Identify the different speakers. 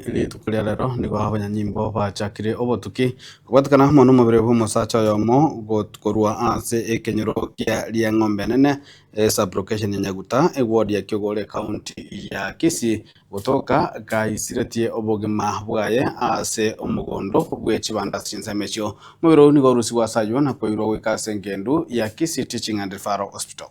Speaker 1: ili tukulia lero niko haba nyimbo bachakire obotuki gwatukana mono mubire bw'omusacha yomo gokorwa ase ekenyoro kia ria ng'ombe nene sub-location ya Nyaguta ward ya Kigore county ya Kisii gotoka gaisiretie obogima bwaye ase omugondo bw'echibanda chinsemesio mubiro nigo rusi gwasaywa na koirwo gwikase ngendu ya Kisii Teaching and Referral Hospital.